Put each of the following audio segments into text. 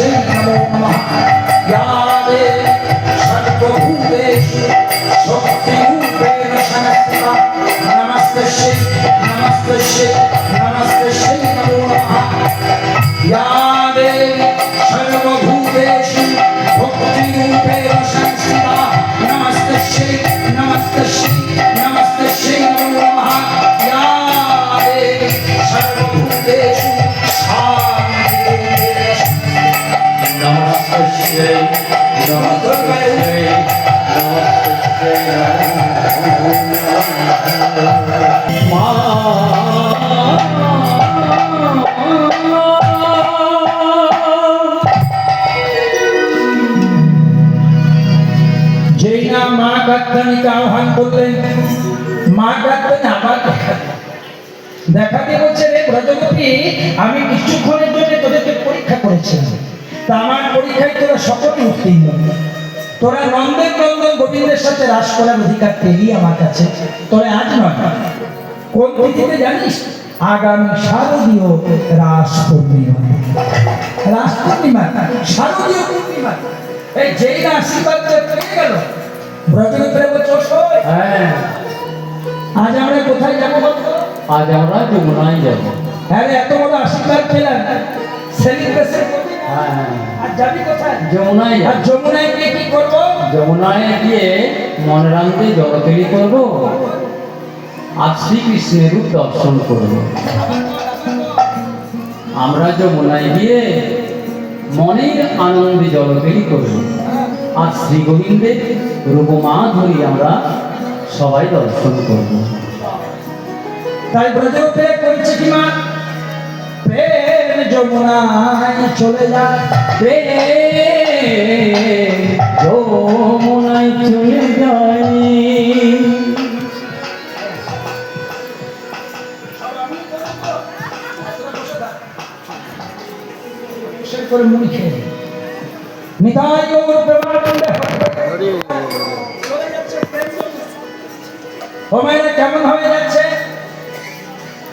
नमो नमः या देवी सर्वभूतेषु शक्तिरूपेण संस्थिता नमस्तस्यै नमो नमः या देवी सर्वभूतेषु शक्तिरूपेण संस्थिता नमस्तस्यै नमो नमः या देवी सर्वभूतेषु नमस्तस्यै যেই না মা কাত্তানিকে আহ্বান করলেন, মা কাত্তানি আবার দেখাতে বলছে, রে ব্রজগোপী, আমি কিছুক্ষণের জন্য তোদেরকে পরীক্ষা করেছিলাম, তা আমার পরীক্ষায় তোরা সকলে উত্তীর্ণ। তোরা নন্দের নন্দন গোবিন্দের সাথে রাস করার অধিকার পেলি আমার কাছে, তোরা আজ নয়, কোন তিথিতে জানিস? আগামী শারদীয় রাস পূর্ণিমা। রাস পূর্ণিমা, শারদীয় পূর্ণিমা। এই যেই না আশীর্বাদ পেয়ে গেল, ব্রজগোপীরা বলছে, হ্যাঁ, আজ আমরা কোথায় যাবো বলতো? আজ আমরা যমুনায় যাবো। হ্যাঁ, এত বড় আশীর্বাদ পেলাম, সেলিব্রেশন করবি। হ্যাঁ, আর যাবি কোথায়? যমুনায় আর যাবো। যমুনায় গিয়ে কি করবো? যমুনায় গিয়ে মনোরামকে জলকেলি করবো আর শ্রীকৃষ্ণের রূপ দর্শন করবো। আমরা যমুনায় গিয়ে মনের আনন্দে জলকেলি করবো আর শ্রী গোবিন্দের রূপমাধুরী আমরা সবাই দর্শন করবো। তাই ব্রজগোপীরা করেছে কি মা? প্রেম যমুনায় চলে যায়, যমুনায় চলে যায়। করে মুড়ি খেয়ে নিতাই গৌর প্রেমানন্দে হোমেরা কেমন হয়ে যাচ্ছে?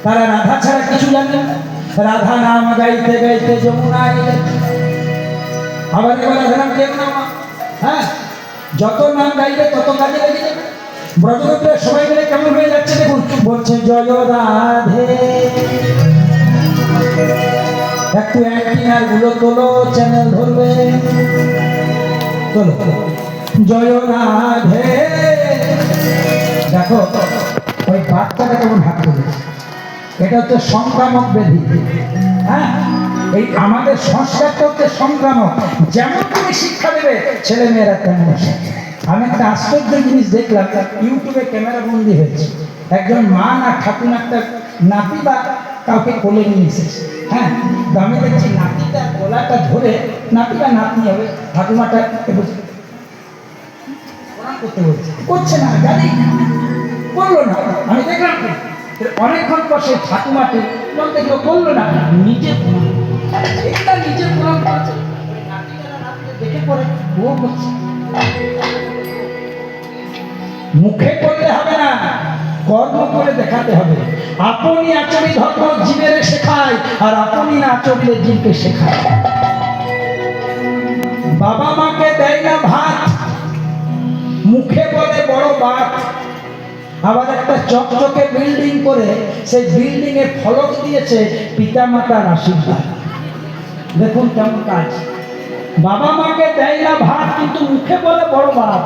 তারা রাধা ছাড়া কিছু জানে না। রাধা নাম গাইতে গাইতে যমুনায় যাচ্ছে। আবার এবার রাধা নাম কেন নাম? হ্যাঁ, যত নাম গাইবে তত কাজে লেগে যাবে। ব্রজগোপীরা সবাই মিলে কেমন হয়ে যাচ্ছে দেখুন, বলছে জয় রাধে। একটু অ্যান্টিনার গুলো তোলো, চ্যানেল ধরবে, তোলো। জয় রাধে। দেখো ওই বাচ্চাটা কেমন হাত তুলেছে, এটা হচ্ছে সংক্রামক ব্যাধি। হ্যাঁ, এই আমাদের সংস্কারটা হচ্ছে সংক্রামক। যেমন তুমি শিক্ষা দেবে, ছেলে মেয়েরা তেমন শিখবে। আমি একটা আশ্চর্য জিনিস দেখলাম, ইউটিউবে ক্যামেরা বন্দি হয়েছে। একজন মা না ঠাকুর একটা নাতি বা কাউকে কোলে নিয়ে এসেছে। হ্যাঁ, আমি দেখছি নাতিটা গলাটা ধরে, নাতিটা নাতনি হবে, ঠাকুমাটা করতে বলছে, করছে না, জানি করলো না। আমি দেখলাম অনেকক্ষণ পর সেই ঠাকুমাকে দেখলো, করলো না, নিজে এটা নিজে প্রণাম করেছে। দেখে পরে ও করছে। মুখে করলে হবে না, কর্ম করে দেখাতে হবে। আপনি আচরি ধর্ম জীবের শেখায়, আর আপনি না আচরিলে জীবকে শেখায়। বাবা মাকে দেয় না ভাত, মুখে বলে বড় বাত। আবার একটা চকচকে বিল্ডিং করে সেই বিল্ডিং এ ফলক দিয়েছে পিতা মাতার আশীর্বাদ। দেখুন কেমন কাজ। বাবা মাকে দেয় না ভাত, কিন্তু মুখে বলে বড় বাত।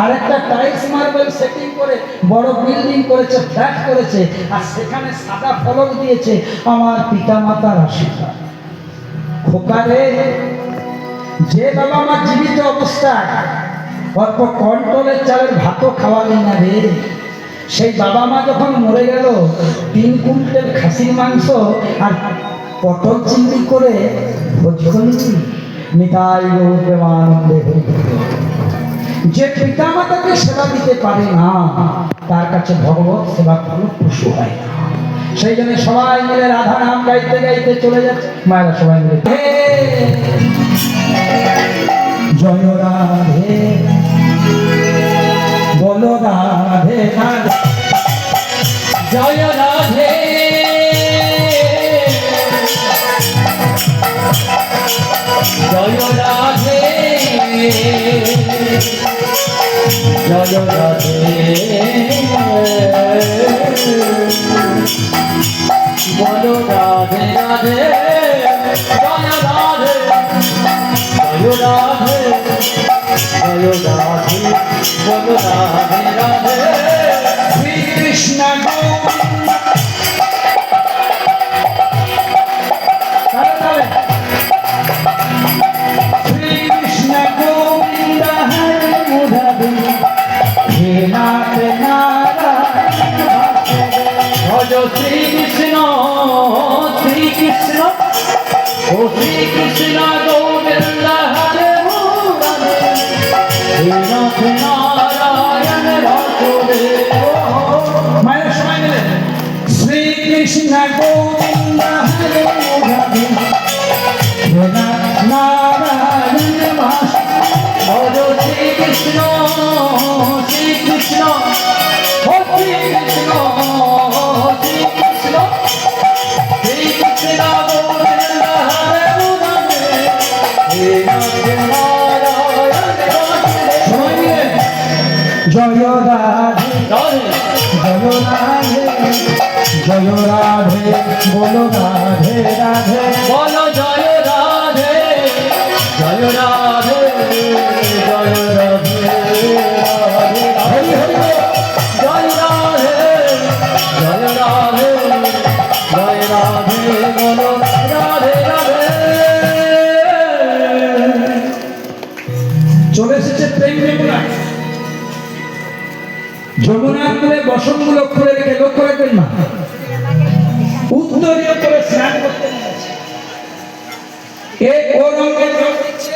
আর একটা টাইলস মার্বেল সেটিং করে বড় বিল্ডিং করেছে, ফ্ল্যাট করেছে, আর সেখানে সাদা ফলক দিয়েছে আমার পিতা মাতার আশীর্বাদ। খোকারে, যে বাবা মা জীবিত অবস্থায় অল্প কন্ট্রোলের চালের ভাতও খাওয়ালেন না রে, সেই বাবা মা যখন মরে গেল, 3 কুইন্টাল খাসির মাংস আর পটল চিংড়ি করে ভোজ করেছি। নিতাই গৌর প্রেমানন্দে। যে পিতা মাতাকে সেবা দিতে পারে না, তার কাছে ভগবত সেবা ফলপ্রসূ হয় না। সেই জন্য সবাই মিলে রাধা নাম গাইতে গাইতে চলে যাচ্ছে। মায়েরা সবাই মিলে জয় রাধে, বলো রাধে রাধে, জয় রাধে। জয় রাধে জয় রাধে বলো রাধে রাধে জয় রাধে জয় রাধে জয় রাধে বলো রাধে রাধে শ্রীকৃষ্ণ গোবিন্দ শ্রীকৃষ্ণ গোবিন্দ হরে মুরারি হে নাথ নারায়ণ ভজ শ্রীকৃষ্ণ শ্রীকৃষ্ণ ও শ্রীকৃষ্ণ গোবিন্দ হরে মুরারি হে নাথ নারায়ণ বাসুদেব মায়ের সময় নিলেন শ্রীকৃষ্ণ গোবিন্দ হরে মুরারি হে নাথ নারায়ণ ভজ শ্রীকৃষ্ণ শ্রীকৃষ্ণ ও শ্রীকৃষ্ণ শ্রীকৃষ্ণ শ্রীকৃষ্ণ গোবিন্দ হরে মুরারি হে নাথ নারায়ণ বাসুদেব সময় নিলেন জয় রাধে জয় জয় রাধে জয় রাধে বলো রাধে রাধে বলো জয় রাধে জয় রাধে জয় রাধে রাধে হরি হরি বল। জয় রাধে জয় রাধে জয় রাধে বলো রাধে রাধে চলে এসেছে প্রেম যমুনা যমুনার তীরে বসনগুলো খুলে রেখে লক্ষ্য রাখবেন না উত্তরীয় করে স্নান করতে নেমেছে। এ ও রঙের জল দিচ্ছে,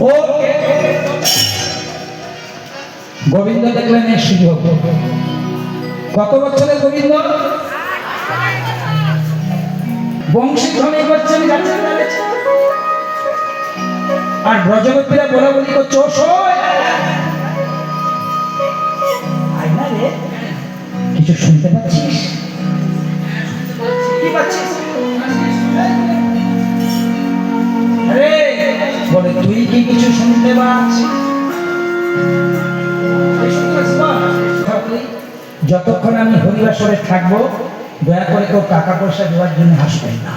ও এ রঙের জল দিচ্ছে। গোবিন্দ দেখলেন এই সুযোগ কত বছরের গোবিন্দ বংশী ধ্বনি করছেন গাছের ডালে। আর ব্রজবতীরা বলা বলি করছে ও সই আয় না রে কিছু শুনতে পাচ্ছিস কি পাচ্ছিস আরে বলে তুই কি কিছু শুনতে পাচ্ছিস যতক্ষণ আমি হরিবাসরে থাকবো দয়া করে কেউ টাকা পয়সা দেওয়ার জন্য আসবেন না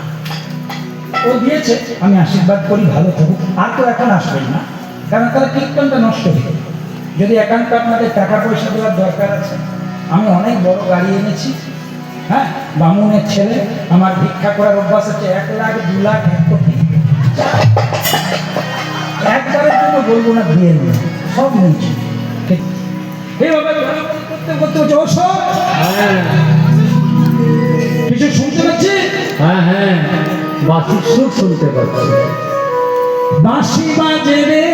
ও দিয়েছে আমি আশীর্বাদ করি ভালো থাকুক আর তো এখন আসবেন না কারণ তাহলে কীর্তনটা নষ্ট হয়ে যাবে যদি একান্ত আপনাদের টাকা পয়সা দেওয়ার দরকার আছে আমি অনেক বড় গাড়ি এনেছি হ্যাঁ বামুনের ছেলে আমার ভিক্ষা করার অভ্যাস আছে 1 লাখ 2 লাখ 1 কোটি একবারের জন্য বলবো না দিয়ে নেই সব নিয়েছি এইভাবে করতে করতে হচ্ছে ও সব কিছু শুনতে পাচ্ছি হ্যাঁ হ্যাঁ বাসির সুর শুনতে পাচ্ছি বাঁশি বাজে রে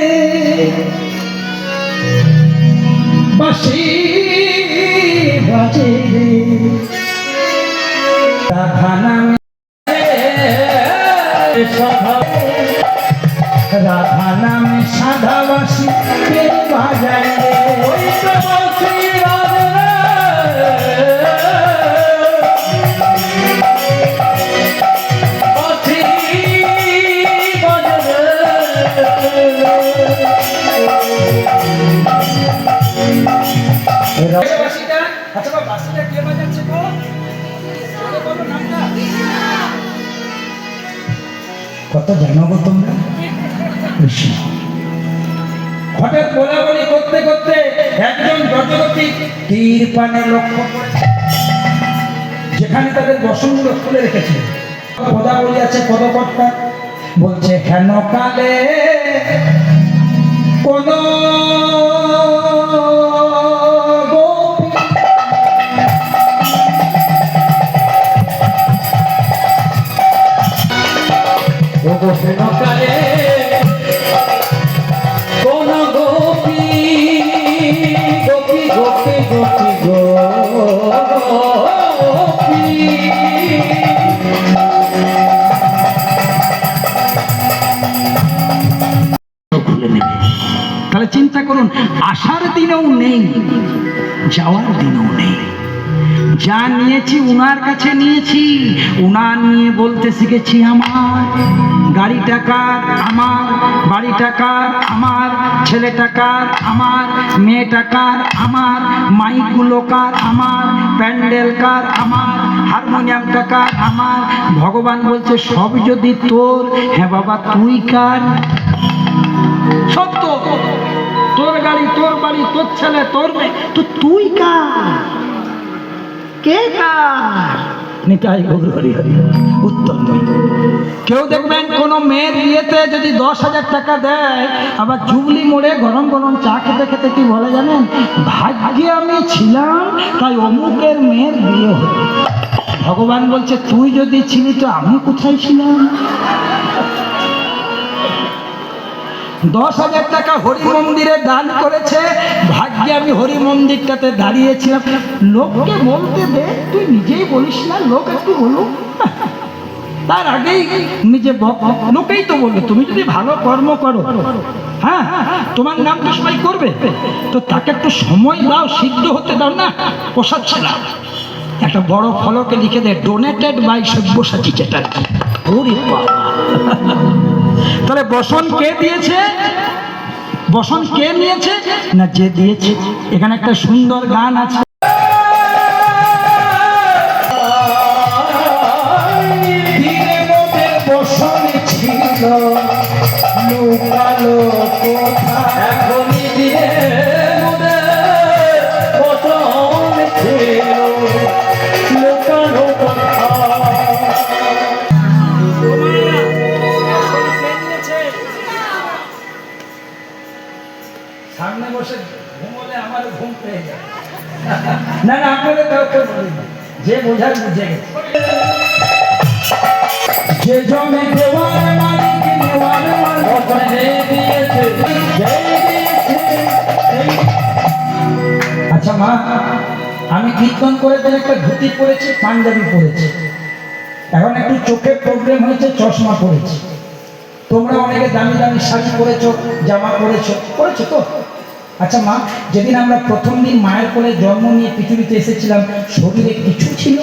বাঁশি বাজে রে রাধা নামে রাধা নামে সাধা বাঁশি কে বাজায় রে ওই তো বাঁশি বাজে বাঁশি বাজে বাঁশিটা আচ্ছা বা বাঁশিটা কে বাজাচ্ছে গো বলো বলো নামটা কত জানো গো তোমরা কৃষ্ণ হঠাৎ বলাবলি করতে করতে একজন ব্রজবতী তীর পানে লক্ষ্য করেছে যেখানে তাদের বসনগুলো খুলে রেখেছে পদাবলী আছে পদকর্তা বলছে হেন কালে কোন গোপী ও গোপীন কালে কোন গোপী গোপী গোপী গোপী গোপী তাহলে চিন্তা করুন আসার দিনেও নেই যাওয়ার দিনেও নেই যা নিয়েছি উনার কাছে নিয়েছি, উনার নিয়ে বলতে শিখেছি আমার গাড়িটা কার, আমার বাড়িটা কার, আমার ছেলেটা কার, আমার মেয়েটা কার, আমার মাইকগুলো কার, আমার প্যান্ডেল কার, আমার হারমোনিয়ামটা কার, আমার। ভগবান বলছে সব যদি তোর, হ্যাঁ বাবা তুই কার? সব তো তোর গাড়ি, তোর বাড়ি, তোর ছেলে, তোর মেয়ে, তো তুই কার? কে কার? নিতাই গৌর হরি হরি। উত্তর নেই। কেউ দেখবেন কোন মেয়ের বিয়েতে যদি 10,000 টাকা দেয়, আবার জুবলি মোড়ে গরম গরম চা খেতে খেতে কি বলে জানেন? ভাগ্যে আমি ছিলাম তাই অমুকের মেয়ের বিয়ে হলো। ভগবান বলছে তুই যদি ছিলি তো আমি কোথায় ছিলাম? 10,000 টাকা হরি মন্দিরে দান করেছে, ভাগ্যে আমি হরি মন্দিরটাতে দাঁড়িয়েছিলাম। লোককে বলতে দে, তুই নিজেই বলিস না, লোক একটু বলুক। তার আগেই নিজে লোকেই তো বলবে তুমি যদি ভালো কর্ম করো, হ্যাঁ তোমার নাম তো সবাই করবে, তো তাকে একটু সময় দাও, সিদ্ধ হতে দাও না। পোষাচ্ছে না, একটা বড় ফলকে লিখে দেয় ডোনেটেড বাই সব্যসাচী চ্যাটার্জি। ওরে বাবা! তাহলে বসন কে দিয়েছে? বসন কে নিয়েছে? না যে দিয়েছে। এখানে একটা সুন্দর গান আছে, বসন ছিল লুকালো কোথায়, এখনই দিয়ে বসন ছিল লুকালো সামনে বসে ঘুমোলে আমার ঘুম পেয়ে যায়। না না, আপনাদের কাউকে বলিনি, যে বোঝার বুঝে গেছে। যে জমে দেওয়ার মালিক নেওয়ার মালিক দিয়েছে। আচ্ছা মা, আমি কীর্তন করে দিলে একটা ধুতি পরেছি, পাঞ্জাবি পরেছি, এখন একটু চোখে প্রবলেম হয়েছে, চশমা পরেছি। তোমরা অনেকে দামি দামি শাড়ি পরেছো, জামা পরেছো, পরেছো তো? আচ্ছা মা, যেদিন আমরা প্রথম দিন মায়ের কোলে জন্ম নিয়ে পৃথিবীতে এসেছিলাম, শরীরে কিছু ছিল?